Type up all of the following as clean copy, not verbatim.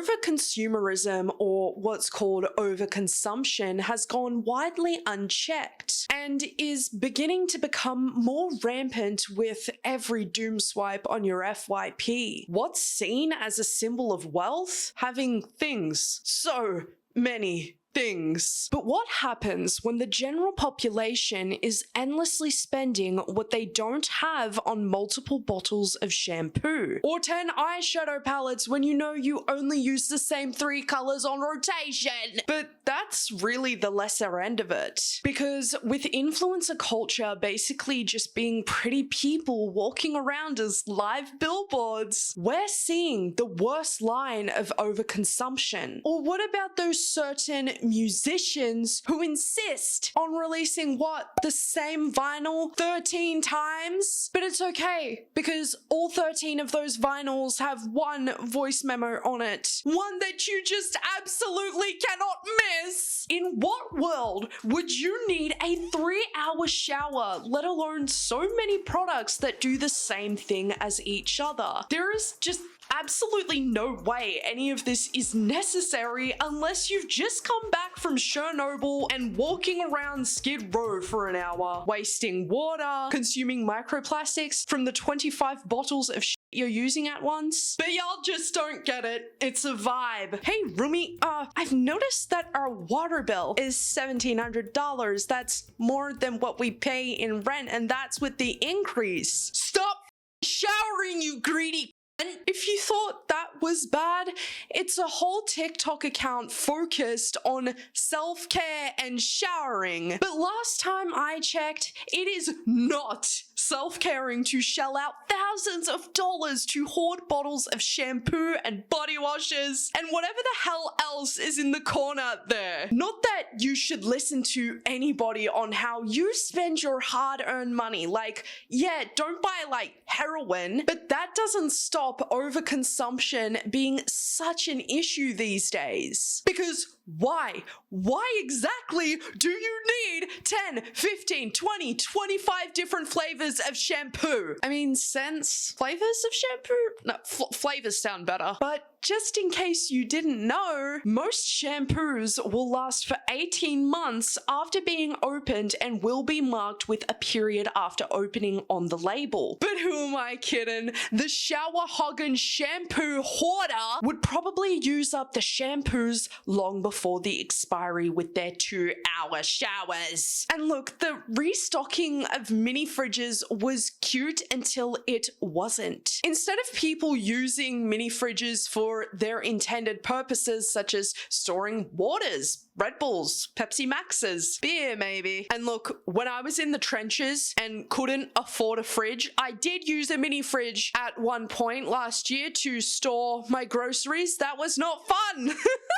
Overconsumerism, or what's called overconsumption, has gone widely unchecked and is beginning to become more rampant with every doom swipe on your FYP. What's seen as a symbol of wealth? Having things. So many things. But what happens when the general population is endlessly spending what they don't have on multiple bottles of shampoo? Or 10 eyeshadow palettes when you know you only use the same 3 colors on rotation? But that's really the lesser end of it. Because with influencer culture basically just being pretty people walking around as live billboards, we're seeing the worst line of overconsumption. Or what about those certain musicians who insist on releasing the same vinyl 13 times? But it's okay, because all 13 of those vinyls have one voice memo on it. One that you just absolutely cannot miss. In what world would you need a 3-hour shower, let alone so many products that do the same thing as each other? There is just absolutely no way any of this is necessary unless you've just come back from Chernobyl and walking around Skid Row for an hour, wasting water, consuming microplastics from the 25 bottles of shit you're using at once. But y'all just don't get it. It's a vibe. Hey, Rumi, I've noticed that our water bill is $1,700. That's more than what we pay in rent, and that's with the increase. Stop showering, you greedy. And if you thought that was bad, it's a whole TikTok account focused on self-care and showering. But last time I checked, it is not self-caring to shell out thousands of dollars to hoard bottles of shampoo and body washes and whatever the hell else is in the corner there. Not that you should listen to anybody on how you spend your hard-earned money. Like, yeah, don't buy like heroin, but that doesn't stop overconsumption being such an issue these days. Because why? Why exactly do you need 10, 15, 20, 25 different flavors of shampoo? I mean, scents? Flavors of shampoo? No, flavors sound better. But just in case you didn't know, most shampoos will last for 18 months after being opened and will be marked with a period after opening on the label. But who am I kidding? The shower hogging shampoo hoarder would probably use up the shampoos long before the expiry with their 2-hour showers. And look, the restocking of mini fridges was cute until it wasn't. Instead of people using mini fridges for their intended purposes, such as storing waters, Red Bulls, Pepsi Maxes, beer maybe. And look, when I was in the trenches and couldn't afford a fridge, I did use a mini fridge at one point last year to store my groceries. That was not fun.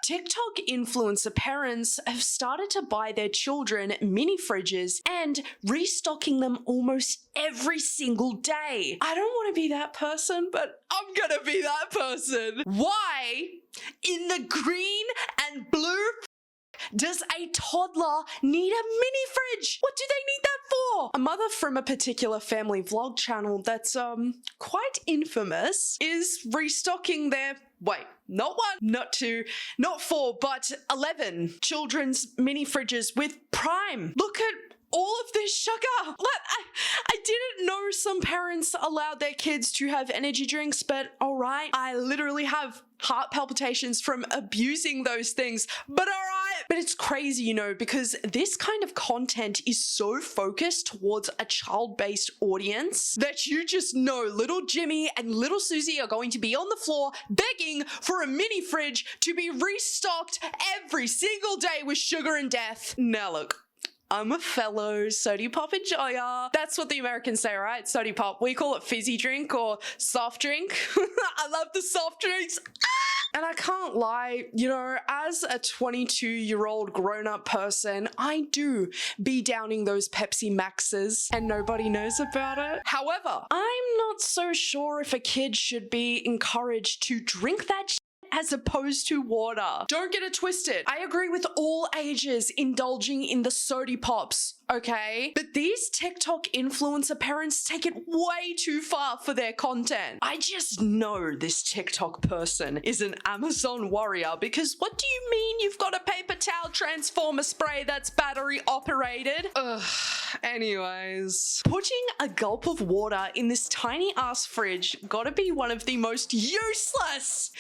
TikTok influencer parents have started to buy their children mini fridges and restocking them almost every single day. I don't want to be that person, but I'm gonna be that person. Why in the green and blue does a toddler need a mini fridge? What do they need that for? A mother from a particular family vlog channel that's quite infamous is restocking their, not 1, not 2, not 4, but 11 children's mini fridges with Prime. Look at all of this sugar. I didn't know some parents allowed their kids to have energy drinks, but alright, I literally have heart palpitations from abusing those things, but alright. But it's crazy, you know, because this kind of content is so focused towards a child-based audience that you just know little Jimmy and little Susie are going to be on the floor begging for a mini fridge to be restocked every single day with sugar and death. Now look, I'm a fellow sody pop enjoyer. That's what the Americans say, right? Sody pop. We call it fizzy drink or soft drink. I love the soft drinks. And I can't lie, you know, as a 22-year-old grown-up person, I do be downing those Pepsi Maxes and nobody knows about it. However, I'm not so sure if a kid should be encouraged to drink that as opposed to water. Don't get it twisted. I agree with all ages indulging in the sody pops. okay? But these TikTok influencer parents take it way too far for their content. I just know this TikTok person is an Amazon warrior, because what do you mean you've got a paper towel transformer spray that's battery operated? Ugh. Anyways, putting a gulp of water in this tiny ass fridge gotta be one of the most useless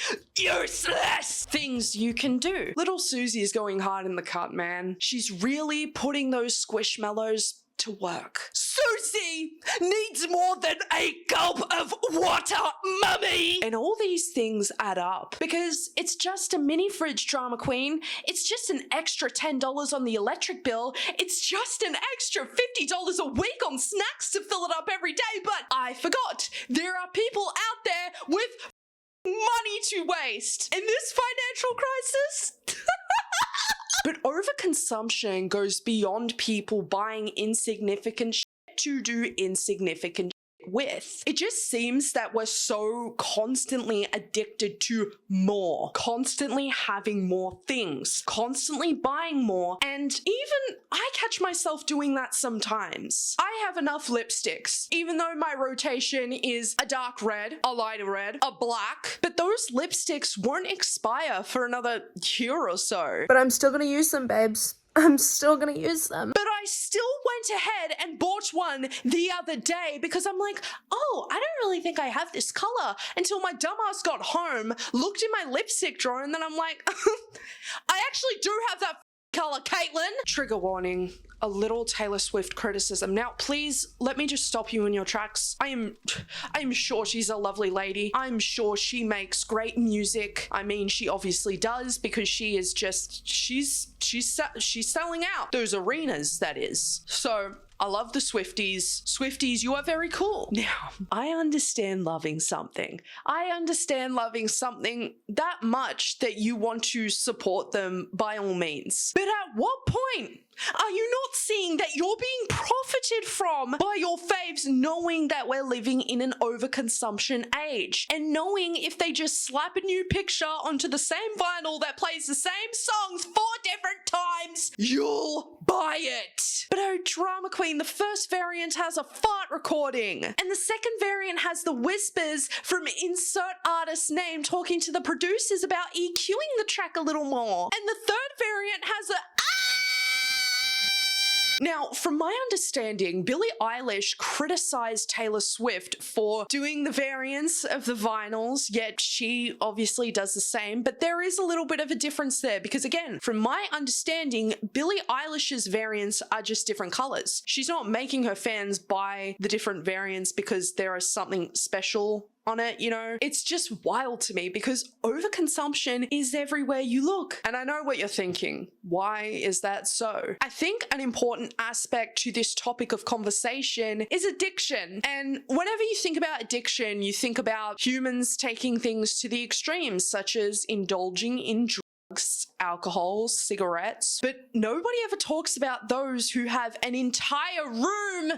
things you can do. Little Susie is going hard in the cut, man. She's really putting those squishmallows to work. Susie needs more than a gulp of water, mummy! And all these things add up, because it's just a mini fridge, drama queen. It's just an extra $10 on the electric bill. It's just an extra $50 a week on snacks to fill it up every day. But I forgot, there are people out there with money to waste in this financial crisis. But overconsumption goes beyond people buying insignificant shit to do insignificant shit with. It just seems that we're so constantly addicted to more, constantly having more things, constantly buying more, and even I catch myself doing that sometimes. I have enough lipsticks, even though my rotation is a dark red, a lighter red, a black, but those lipsticks won't expire for another year or so. But I'm still gonna use them, babes. I'm still gonna use them. But I still went ahead and bought one the other day because I'm like, oh, I don't really think I have this color, until my dumbass got home, looked in my lipstick drawer, and then I'm like, I actually do have that color, Caitlin. Trigger warning. A little Taylor Swift criticism. Now, please let me just stop you in your tracks. I am sure she's a lovely lady. I'm sure she makes great music. I mean, she obviously does, because she is just, she's selling out those arenas, that is. So I love the Swifties. Swifties, you are very cool. Now, I understand loving something. I understand loving something that much that you want to support them by all means. But at what point are you not seeing that you're being profited from by your faves, knowing that we're living in an overconsumption age, and knowing if they just slap a new picture onto the same vinyl that plays the same songs 4 different times, you'll buy it? But oh, drama queen, the first variant has a fart recording, and the second variant has the whispers from insert artist's name talking to the producers about EQing the track a little more, and the third variant has a Now, from my understanding, Billie Eilish criticized Taylor Swift for doing the variants of the vinyls, yet she obviously does the same, but there is a little bit of a difference there, because again, from my understanding, Billie Eilish's variants are just different colors. She's not making her fans buy the different variants because there is something special on it, you know? It's just wild to me, because overconsumption is everywhere you look. And I know what you're thinking. Why is that so? I think an important aspect to this topic of conversation is addiction. And whenever you think about addiction, you think about humans taking things to the extremes, such as indulging in drugs, alcohol, cigarettes, but nobody ever talks about those who have an entire room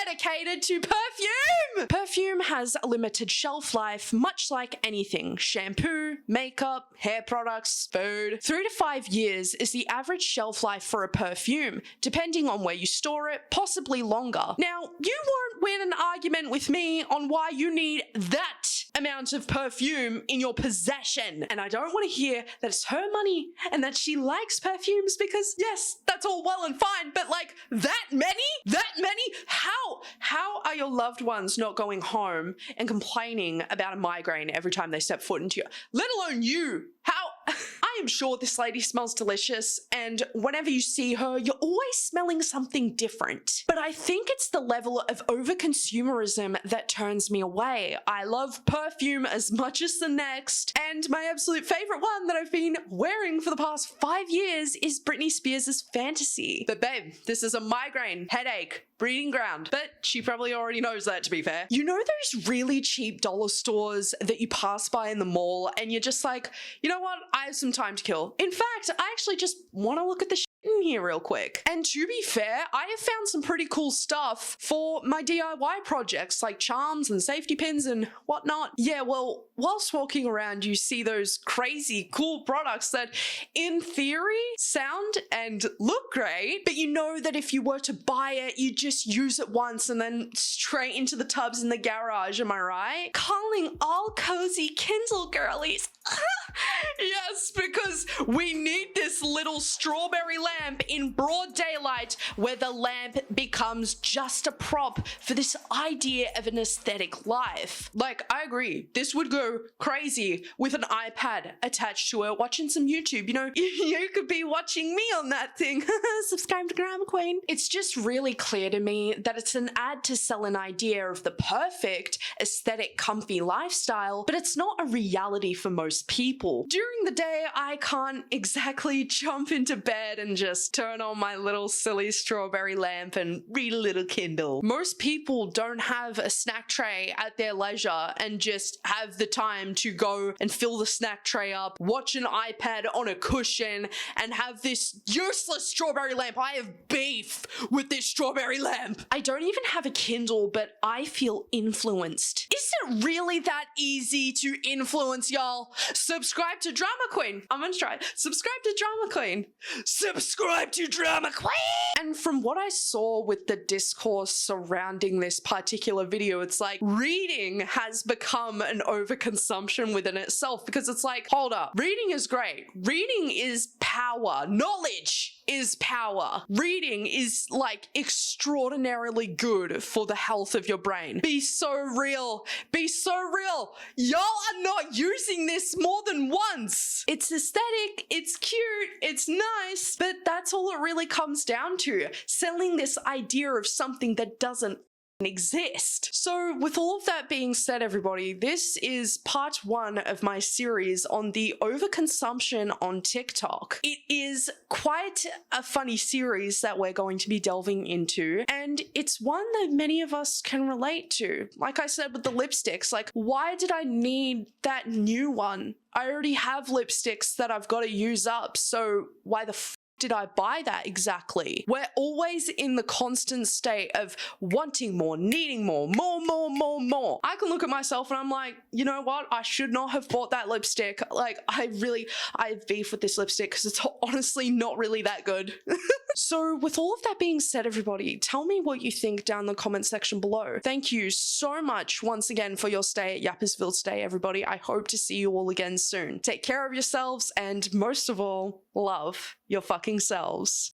dedicated to perfume! Perfume has a limited shelf life, much like anything. Shampoo, makeup, hair products, food. 3 to 5 years is the average shelf life for a perfume, depending on where you store it, possibly longer. Now, you won't win an argument with me on why you need that amount of perfume in your possession. And I don't want to hear that it's her money and that she likes perfumes, because yes, that's all well and fine, but like, that many? How are your loved ones not going home and complaining about a migraine every time they step foot into you? Let alone you. How? I am sure this lady smells delicious, and whenever you see her, you're always smelling something different. But I think it's the level of overconsumerism that turns me away. I love perfume as much as the next, and my absolute favorite one that I've been wearing for the past 5 years is Britney Spears' Fantasy. But babe, this is a migraine, headache, breeding ground. But she probably already knows that, to be fair. You know those really cheap dollar stores that you pass by in the mall and you're just like, you know what? I have some time to kill. In fact, I actually just want to look at the in here real quick. And to be fair, I have found some pretty cool stuff for my DIY projects, like charms and safety pins and whatnot. Yeah, well, whilst walking around, you see those crazy cool products that in theory sound and look great, but you know that if you were to buy it, you just use it once and then straight into the tubs in the garage, am I right? Calling all cozy Kindle girlies. Yes, because we need this little strawberry lamp in broad daylight where the lamp becomes just a prop for this idea of an aesthetic life. Like, I agree, this would go crazy with an iPad attached to it, watching some YouTube, you know, you could be watching me on that thing. Subscribe to Grandma Queen. It's just really clear to me that it's an ad to sell an idea of the perfect aesthetic, comfy lifestyle, but it's not a reality for most people. During the day, I can't exactly jump into bed and just turn on my little silly strawberry lamp and read a little Kindle. Most people don't have a snack tray at their leisure and just have the time to go and fill the snack tray up, watch an iPad on a cushion, and have this useless strawberry lamp. I have beef with this strawberry lamp. I don't even have a Kindle, but I feel influenced. Is it really that easy to influence, y'all? Subscribe to Drama Queen. I'm gonna try it. Subscribe to Drama Queen. Subscribe to Drama Queen! And from what I saw with the discourse surrounding this particular video, it's like reading has become an overconsumption within itself, because it's like, hold up, reading is great. Reading is power. Knowledge is power. Reading is like extraordinarily good for the health of your brain. Be so real. Be so real. Y'all are not using this more than once. It's aesthetic, it's cute, it's nice, but that's all it really comes down to. Selling this idea of something that doesn't exist. So with all of that being said, everybody, this is part 1 of my series on the overconsumption on TikTok. It is quite a funny series that we're going to be delving into, and it's one that many of us can relate to. Like I said with the lipsticks, like, why did I need that new one? I already have lipsticks that I've got to use up, so why the did I buy that exactly? We're always in the constant state of wanting more, needing more. I can look at myself and I'm like, you know what? I should not have bought that lipstick. Like, I have beef with this lipstick because it's honestly not really that good. So with all of that being said, everybody, tell me what you think down in the comment section below. Thank you so much once again for your stay at Yappersville Stay, everybody. I hope to see you all again soon. Take care of yourselves, and most of all, love your fucking selves.